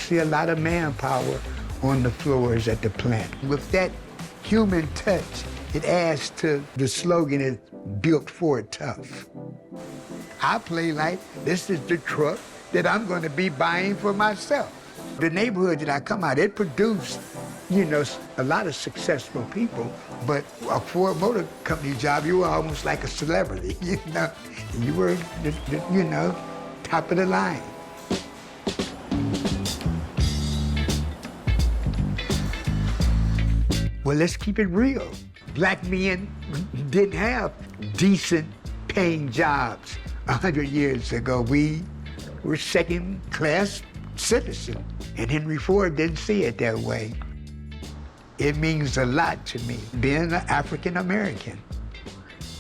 see a lot of manpower on the floors at the plant. With that human touch, it adds to the slogan, is built for it tough. I play like this is the truck that I'm going to be buying for myself. The neighborhood that I come out, it produced, you know, a lot of successful people, but a Ford Motor Company job, you were almost like a celebrity, you know? You were, you know, top of the line. Well, let's keep it real. Black men didn't have decent paying jobs 100 years ago. We were second-class citizens, and Henry Ford didn't see it that way. It means a lot to me, being an African-American.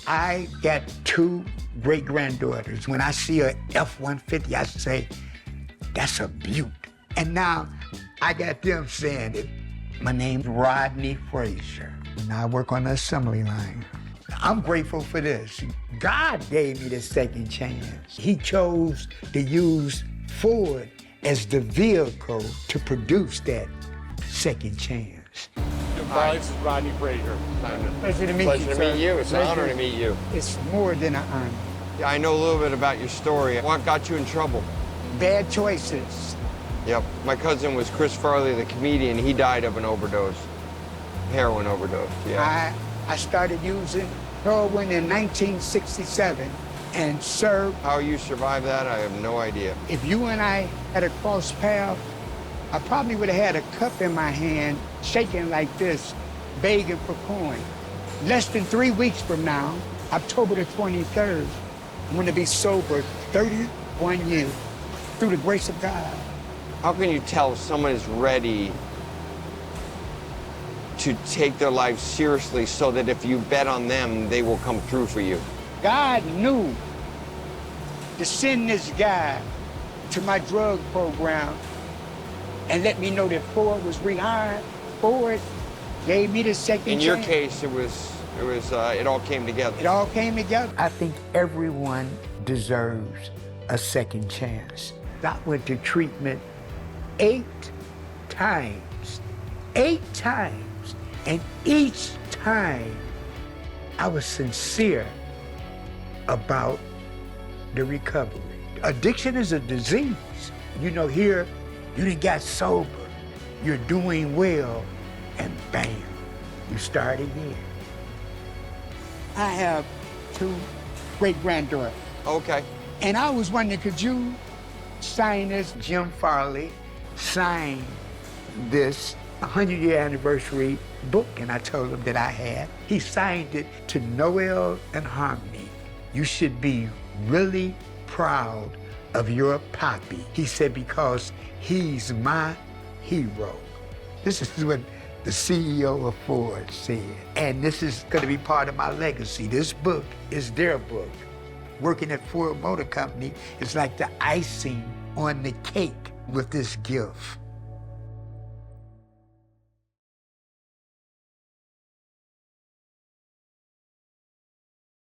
I got 2 great-granddaughters. When I see a F-150, I say, that's a beaut. And now I got them saying it. My name's Rodney Frazier, and I work on the assembly line. I'm grateful for this. God gave me the second chance. He chose to use Ford as the vehicle to produce that second chance. This is Rodney Frazier. Pleasure to meet you, Pleasure to meet you. It's an honor to meet you. It's more than an honor. I know a little bit about your story. What got you in trouble? Bad choices. Yep. My cousin was Chris Farley, the comedian. He died of an overdose, heroin overdose. Yeah. I started using heroin in 1967, and sir, How you survived that, I have no idea. if you and I had a cross path, I probably would have had a cup in my hand, shaking like this, begging for coin. Less than 3 weeks from now, October the 23rd, I'm gonna be sober 31 years, through the grace of God. How can you tell if someone is ready to take their life seriously so that if you bet on them, they will come through for you? God knew to send this guy to my drug program and let me know that Ford was rehired. Ford gave me the second chance. In your case, it all came together. It all came together. I think everyone deserves a second chance. I went to treatment 8 times. 8 times. And each time, I was sincere about the recovery. Addiction is a disease. You know, here, you done got sober, you're doing well, and bam, you start again. I have 2 great-granddaughters. Okay. And I was wondering, could you sign this? Jim Farley signed this 100-year anniversary book, and I told him that I had. He signed it to Noel and Harmony. You should be really proud of your poppy. He said, because he's my hero. This is what the CEO of Ford said. And this is gonna be part of my legacy. This book is their book. Working at Ford Motor Company is like the icing on the cake with this gift.